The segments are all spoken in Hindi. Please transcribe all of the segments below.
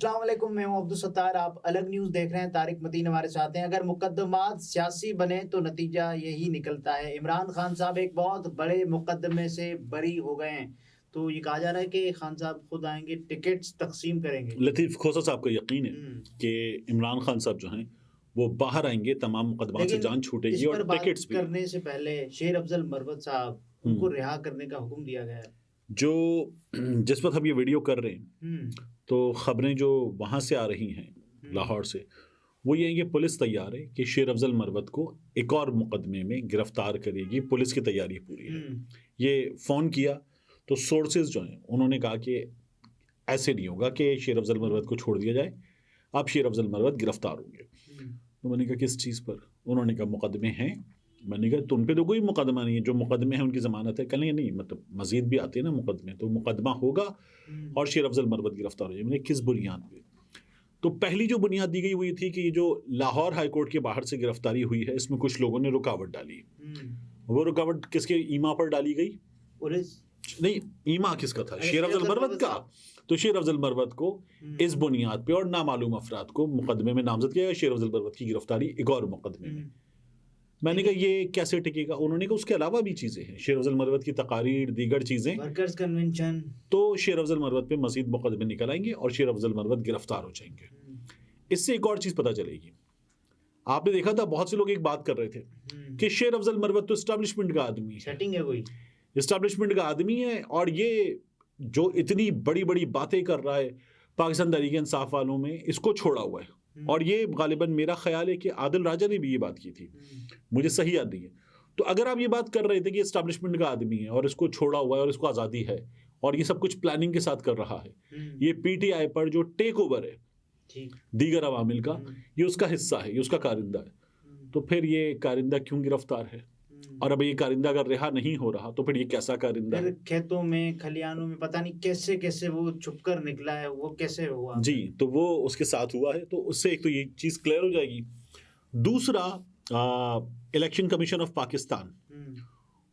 अस्सलाम वालेकुम, मैं हूं अब्दुल सत्तार। आप अलग न्यूज़ देख रहे हैं। तारिक मतीन हमारे साथ हैं। अगर मुकदमात सियासी बने तो नतीजा यही निकलता है। इमरान खान साहब एक बहुत बड़े मुकदमे से बरी हो गए हैं, तो ये कहा जा रहा है कि खान साहब खुद आएंगे, टिकट्स तकसीम करेंगे। लतीफ़ खोसा साहब को यकीन है हम्म, कि इमरान खान साहब जो हैं वो बाहर आएंगे, तमाम मुकदमात से लेकिन जान इस छूटेगी पर और बात टिकट्स भी। करने से पहले शेर अफजल मरवत साहब, उनको हम्म, रिहा करने का हुक्म दिया गया है। जो जिस वक्त हम ये वीडियो कर रहे हैं हम्म, तो खबरें जो वहाँ से आ रही हैं हम्म, लाहौर से, वो ये है कि पुलिस तैयार है कि शेर अफजल मरवत को एक और मुकदमे में गिरफ्तार करेगी। पुलिस की तैयारी पूरी है। हम्म, ये फ़ोन किया तो सोर्सेज जो हैं उन्होंने कहा कि ऐसे नहीं होगा कि शेर अफजल मरवत को छोड़ दिया जाए, अब शेर अफजल मरवत गिरफ्तार होंगे। हम्म, तो मैंने कहा किस चीज़ पर? उन्होंने कहा मुकदमे हैं। मैंने कहा तो उन पे तो कोई मुकदमा नहीं है, जो मुकदमे हैं उनकी ज़मानत है। कल नहीं, मतलब मजीद भी आते हैं ना मुकदमे, तो मुकदमा होगा हम्म, और शेर अफजल मरवत गिरफ्तार हो जाए। मैंने किस बुनियाद पे? तो पहली जो बुनियाद दी गई वो ये थी कि ये जो लाहौर हाई कोर्ट के बाहर से गिरफ्तारी हुई है, इसमें कुछ लोगों ने रुकावट डाली। हम्म, वो रुकावट किसके ईमा पर डाली गई? पुलिस। नहीं, ईमा किसका था? अच्छा, शेर शेर अफजल अफजल मरवत मरवत का। साहब। तो शेर अफजल मरवत को इस हम्म, बुनियाद पे और नामालूम अफराद को मुकदमे में नामजद किया गया। शेर अफजल मरवत की गिरफ्तारी एक और मुकदमे में। हम्म, मैंने कहा लेकिन ये कैसे टिकेगा? उन्होंने कहा उसके अलावा भी चीज़ें हैं, शेर अफजल मरवत की तकारीर, दीगर चीज़ें। Workers convention. तो शेर अफजल मरवत पे मजीद मुकदमे निकल आएंगे और शेर अफजल मरवत गिरफ्तार हो जाएंगे। इससे एक और चीज़ पता चलेगी। आपने देखा था बहुत से लोग एक बात कर रहे थे कि शेर अफजल मरवत तो इस्टेब्लिशमेंट का आदमी है, सेटिंग है कोई। इस्टेब्लिशमेंट का आदमी है, और ये जो इतनी बड़ी बड़ी बातें कर रहा है पाकिस्तान तहरीक इंसाफ वालों में, इसको छोड़ा हुआ है। और ये गालिबन मेरा ख्याल है कि आदिल राजा ने भी ये बात की थी, मुझे सही याद नहीं है। तो अगर आप ये बात कर रहे थे कि इस्टेब्लिशमेंट का आदमी है और इसको छोड़ा हुआ है और इसको आज़ादी है और ये सब कुछ प्लानिंग के साथ कर रहा है, ये पीटीआई पर जो टेक ओवर है ठीक। दीगर अवामिल का, ये उसका हिस्सा है, ये उसका कारिंदा है। तो फिर ये कारिंदा क्यों गिरफ्तार है? और अब ये कारिंदा अगर रिहा नहीं हो रहा तो फिर ये कैसा कारिंदा फिर है? खेतों में, खलियानों में पता नहीं कैसे कैसे वो छुपकर निकला है, वो कैसे हुआ। जी, तो वो उसके साथ हुआ है, तो उससे एक तो ये चीज़ क्लियर हो जाएगी। दूसरा, इलेक्शन कमीशन ऑफ पाकिस्तान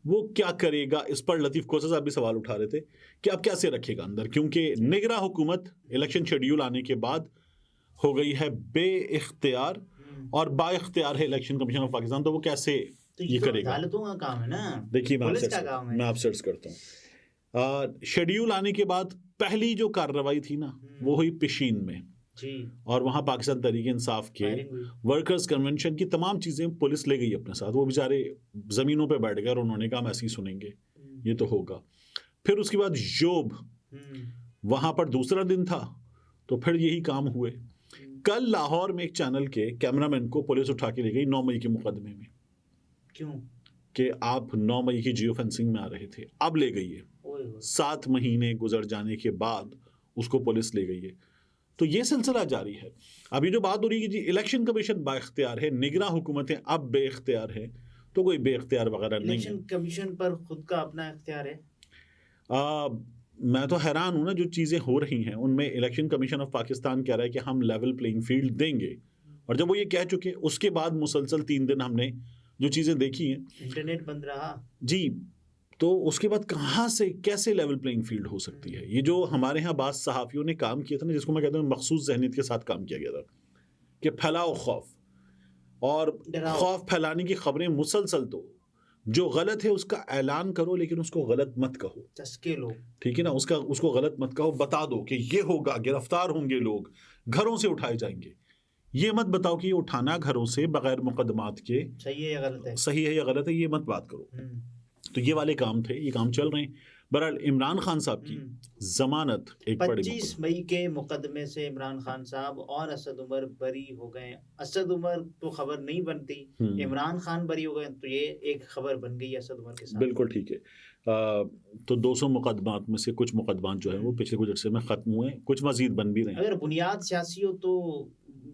वो क्या करेगा, इस पर लतीफ़ खोसा साहब भी सवाल उठा रहे थे कि अब कैसे रखेगा अंदर, क्योंकि निगरां हुकूमत इलेक्शन शेड्यूल आने के बाद हो गई है बे-इख्तियार और बाइख्तियार है इलेक्शन कमीशन ऑफ पाकिस्तान। तो वो कैसे तो ये तो करेगा? अदालतों का काम है ना। देखिए पुलिस का काम है। मैं आपसे अर्ज करता हूँ। शेड्यूल आने के बाद पहली जो कार्रवाई थी ना, वो हुई पिशीन में, जी। और वहाँ पाकिस्तान तहरीक इंसाफ के फायरिंग हुई। वर्कर्स कन्वेंशन की तमाम चीज़ें पुलिस ले गई अपने साथ। वो बेचारे ज़मीनों पे बैठ गए और उन्होंने कहा हम ऐसे ही सुनेंगे, ये तो होगा। फिर उसके बाद योब, वहाँ पर दूसरा दिन था, तो फिर यही काम हुए। कल लाहौर में एक चैनल के कैमरामैन को पुलिस उठा के ले गई 9 मई के मुकदमे में। क्यों? कि आप 9 मई की जियो फेंसिंग में आ रहे थे, अब ले गई है। ओए होए। 7 महीने गुजर जाने के बाद उसको पुलिस ले गई है। तो ये सिलसिला जारी है। अभी जो बात हो रही है कि जी इलेक्शन कमीशन बाइख्तियार है, निगरां हुकूमतें अब बेइख्तियार है, तो कोई बेइख्तियार वगैरह नहीं है। इलेक्शन कमीशन पर खुद का अपना इख्तियार है। मैं तो हैरान हूं ना, जो चीज़ें हो रही हैं उनमें इलेक्शन कमीशन ऑफ पाकिस्तान कह रहा है कि हम लेवल प्लेइंग फील्ड देंगे, और जब वो ये कह चुके उसके बाद मुसलसल 3 दिन हमने जो चीज़ें देखी हैं, इंटरनेट बंद रहा जी, तो उसके बाद कहाँ से कैसे लेवल प्लेइंग फील्ड हो सकती है? ये जो हमारे यहाँ बाज़ सहाफ़ियों ने काम किया था ना, जिसको मैं कहता हूँ मखसूस ज़हनियत के साथ काम किया गया था कि फैलाओ खौफ, और डराओ। खौफ फैलाने की खबरें मुसलसल दो, जो गलत है उसका ऐलान करो लेकिन उसको गलत मत कहो, चस्के लो। ठीक है ना? उसको गलत मत कहो, बता दो कि ये होगा, गिरफ्तार होंगे लोग, घरों से उठाए जाएंगे। ये मत बताओ कि ये उठाना घरों से बगैर मुकदमात के सही है या गलत है। सही है या गलत है, ये मत बात करो। तो ये वाले काम थे, ये काम चल रहे हैं। बहरहाल इमरान खान साहब की जमानत एक बड़ी 25 मई के मुकदमे से इमरान खान साहब और असद उमर बरी हो गए। असद उमर तो खबर नहीं बनती, इमरान खान बरी हो गए, तो ये एक खबर बन गई असद उमर के साथ। बिल्कुल ठीक है। तो 200 मुकदमात में से कुछ मुकदमात जो है वो पिछले कुछ अर्से में ख़त्म हुए, कुछ मजीद बन भी रहे हैं। अगर बुनियाद सियासी हो तो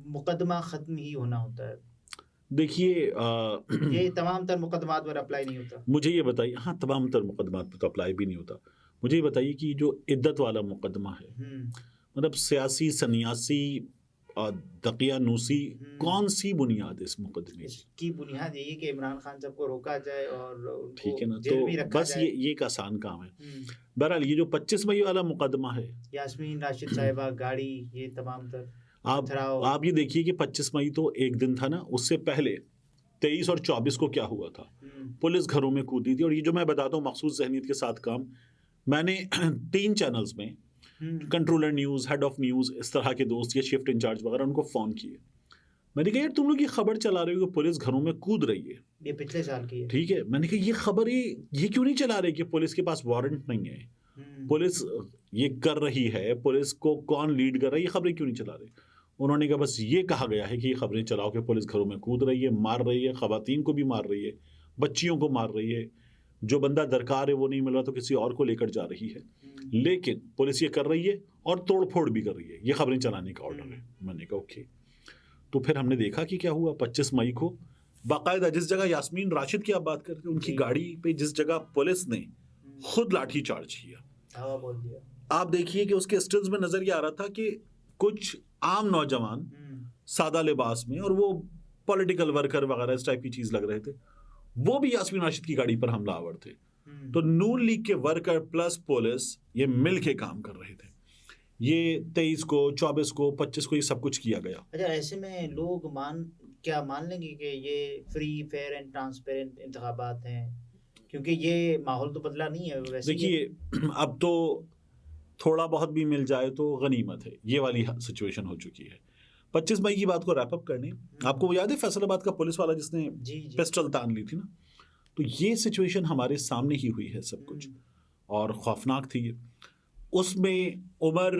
मुकदमा ख़त्म ही होना होता है। देखिए, ये तमाम तर मुकदमात पर अप्लाई नहीं होता। मुझे ये बताइए, हाँ तमाम तर मुकदमात पर तो अप्लाई भी नहीं होता। मुझे ये बताइए कि जो इद्दत वाला मुकदमा है, मतलब सियासी सन्यासी दकियानूसी कौन सी बुनियाद है इस मुकदमे की? इसकी बुनियाद यही है कि इमरान खान साहब को रोका जाए और ठीक है ना, उनको जेल में तो रखा बस जाए। ये एक आसान काम है। बहरहाल ये जो 25 मई वाला मुकदमा है, यास्मीन राशिद साहिबा, गाड़ी, ये तमाम तर आप ये देखिए कि 25 मई तो एक दिन था ना, उससे पहले 23 और 24 को क्या हुआ था। पुलिस घरों में कूदी थी। और ये जो मैं बताता हूँ मखसूस जहनीत के साथ काम, मैंने 3 चैनल्स में controller news, head of news, इस तरह के दोस्त या शिफ्ट इंचार्ज वगैरह उनको फ़ोन किए। मैंने कहा यार तुम लोग ये खबर चला रहे हो कि पुलिस घरों में कूद रही है, ये पिछले साल की है। ठीक है। मैंने कहा ये खबर ये क्यों नहीं चला रहे कि पुलिस के पास वारंट नहीं है, पुलिस ये कर रही है, पुलिस को कौन लीड कर रहा है, ये खबरें क्यों नहीं चला रहे। उन्होंने कहा बस ये कहा गया है कि ये खबरें चलाओ कि पुलिस घरों में कूद रही है, मार रही है, खवातीन को भी मार रही है, बच्चियों को मार रही है, जो बंदा दरकार है वो नहीं मिल रहा तो किसी और को लेकर जा रही है। लेकिन पुलिस ये कर रही है और तोड़फोड़ भी कर रही है, ये खबरें चलाने का ऑर्डर है। मैंने कहा ओके। तो फिर हमने देखा कि क्या हुआ। 25 मई को बाकायदा जिस जगह यास्मीन राशिद की आप बात करते हैं, उनकी गाड़ी पे जिस जगह पुलिस ने खुद लाठी चार्ज किया, हवा बोल दिया। आप देखिए कि उसके स्टिल्स में नजर ये आ रहा था कि कुछ आम नौजवान सादा लिबास में, और वो पॉलिटिकल वर्कर वगैरह इस टाइप की चीज लग रहे थे, वो भी यास्मीन राशिद की गाड़ी पर हमलावर थे। तो नून लीग के वर्कर प्लस पुलिस ये मिल के काम कर रहे थे। ये 23 को, 24 को, 25 को ये सब कुछ किया गया। अच्छा, ऐसे में लोग मान लेंगे कि ये फ्री, फेयर एंड ट्रांसपेरेंट इंतखाबात हैं, क्योंकि ये माहौल तो बदला नहीं है वैसे। देखिए अब तो थोड़ा बहुत भी मिल जाए तो गनीमत है, ये वाली सिचुएशन हो चुकी है। 25 मई की बात को रैप अप करने, आपको याद है फैसलाबाद का पुलिस वाला जिसने पिस्टल तान ली थी ना, तो ये सिचुएशन हमारे सामने ही हुई है सब कुछ, और खौफनाक थी ये। उसमें उमर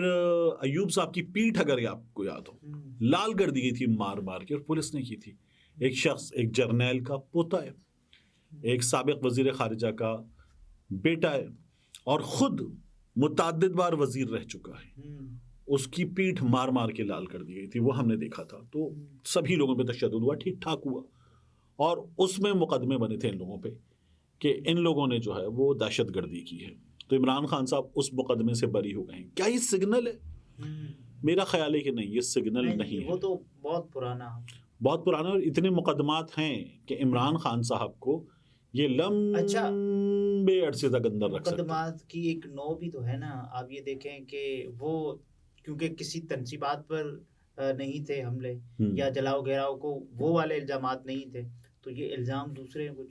अयूब साहब की पीठ, अगर आपको याद हो, लाल कर दी गई थी मार मार के, और पुलिस ने की थी। एक शख्स, एक जर्नैल का पोता है, एक साबिक वजीर खारिजा का बेटा है, और खुद मुतअद्दिद बार वजीर रह चुका है, उसकी पीठ मार मार के लाल कर दी गई थी। वो हमने देखा था। तो सभी लोगों पे तशद्दुद हुआ, ठीक ठाक हुआ, और उसमें मुकदमे बने थे इन लोगों पे कि इन लोगों ने जो है वो दहशतगर्दी की है। तो इमरान खान साहब उस मुकदमे से बरी हो गए हैं। क्या ये सिग्नल है? मेरा ख्याल है कि नहीं, ये सिग्नल नहीं है। वो तो बहुत पुराना, और इतने मुकदमात हैं कि इमरान खान साहब को ये लंबे अरसे तक अंदर रख सकते हैं। मुकदमात की एक नौ भी तो है ना। आप ये देखें कि वो क्योंकि किसी तनसीबात पर नहीं थे हमले या जलाओ घेराव को, वो वाले इल्जामात नहीं थे, तो ये इल्ज़ाम दूसरे हैं कुछ।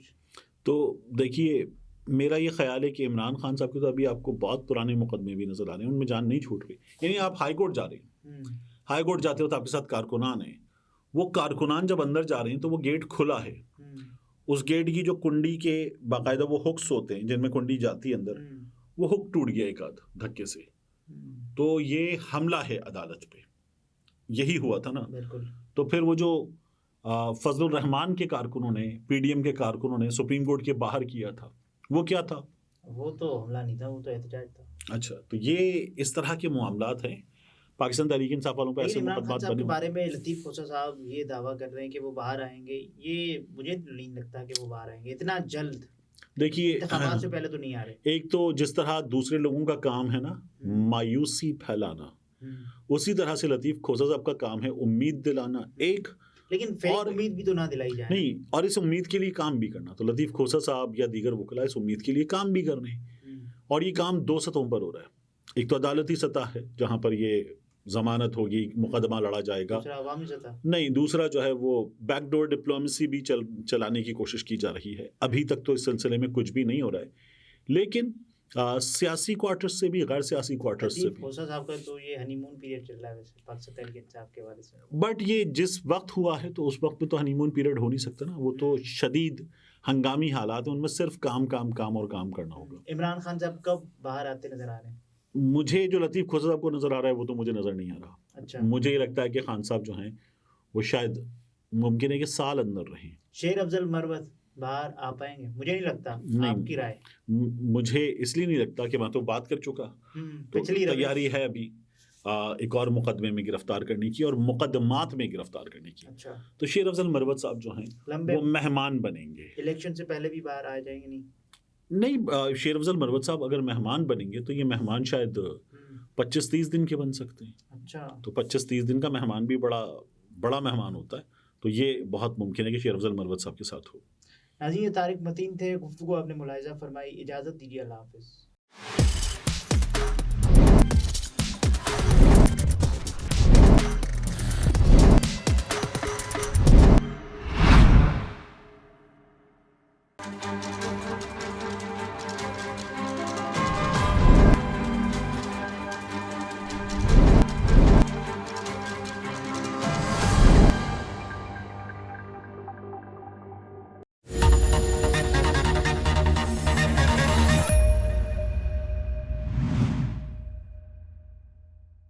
तो देखिए मेरा ये ख्याल है कि इमरान खान साहब के तो अभी आपको बहुत पुराने मुकदमे भी नजर आ रहे हैं, उनमें जान नहीं छूट रही। यानी आप हाई कोर्ट जा रहे हैं, हाई कोर्ट जाते हो तो आपके साथ कारकुनान है, वो कारकुनान जब अंदर जा रहे हैं तो वो गेट खुला है, उस गेट की जो कुंडी के बाकायदा वो हुक्स होते हैं जिनमें कुंडी जाती है अंदर, वो हुक टूट गया एक आध धक्के से। तो ये हमला है अदालत पे, यही हुआ था ना। तो फिर वो जो फजलुर रहमान के कारकुनों ने, पीडीएम के कारकुनों ने सुप्रीम कोर्ट के बाहर किया था, वो क्या था? वो तो हमला नहीं था, वो तो एहतजाज था। अच्छा, तो ये इस तरह के मामलात हैं। पाकिस्तान तहरीक इंसाफ वालों पे ऐसे मुकदमात बने के बारे में लतीफ़ खोसा साहब ये दावा कर रहे हैं कि वो बाहर आएंगे। ये मुझे नहीं लगता कि वो बाहर आएंगे इतना जल्द। देखिए इंतखाबात से पहले तो नहीं आ रहे। एक तो जिस तरह दूसरे लोगों का काम है ना मायूसी फैलाना, उसी तरह से लतीफ़ खोसा साहब का काम है उम्मीद दिलाना। एक लेकिन फेक उम्मीद भी तो ना दिलाई जाए नहीं, और इस उम्मीद के लिए काम भी करना। तो लतीफ़ खोसा साहब या दीगर वकला इस उम्मीद के लिए काम भी कर रहे हैं, और ये काम 2 सतहों पर हो रहा है। एक तो अदालती सतह है जहाँ पर ये जमानत होगी, मुकदमा लड़ा जाएगा, नहीं, दूसरा जो है वो बैकडोर डिप्लोमेसी भी चलाने की कोशिश की जा रही है। अभी तक तो इस सिलसिले में कुछ भी नहीं हो रहा है, लेकिन सियासी क्वार्टर्स से भी, गैर सियासी क्वार्टर्स से भी। खोसा साहब का तो ये हनीमून पीरियड चल रहा है वैसे पाकिस्तान तहरीक इंसाफ के हवाले से। बट ये जिस वक्त हुआ है तो उस वक्त में तो हनीमून पीरियड हो नहीं सकता ना, वो तो शदीद हंगामी हालात हैं, उनमें सिर्फ काम और काम करना होगा। इमरान खान साहब कब बाहर आते नजर आ रहे हैं? मुझे जो लतीफ़ खोसा साहब को नजर आ रहा है वो तो मुझे नजर नहीं आ रहा। अच्छा, मुझे ये लगता है कि खान साहब जो हैं वो शायद मुमकिन है कि साल अंदर रहें। शेर अफजल मरवत बाहर आ पाएंगे? मुझे नहीं लगता। आपकी राय? मुझे इसलिए नहीं लगता कि मैं तो बात कर चुका, तो तैयारी है अभी एक और मुकदमे में गिरफ्तार करने की और मुकदमात में गिरफ्तार करने की। अच्छा, तो शेर अफजल मरवत साहब जो हैं वो मेहमान बनेंगे। इलेक्शन से पहले भी बाहर आ जाएंगे? नहीं, शेर अफजल मरवत साहब अगर मेहमान बनेंगे तो ये मेहमान शायद 25-30 दिन के बन सकते हैं। अच्छा, तो 25-30 दिन का मेहमान भी बड़ा मेहमान होता है। तो ये बहुत मुमकिन है कि शेर अफजल मरवत साहब के साथ हो। नाज़रीन, ये तारिक मतीन थे, गुफ्तगू आपने मुलाहिज़ा फरमाई। इजाज़त दीजिए, अल्लाह हाफ़िज़।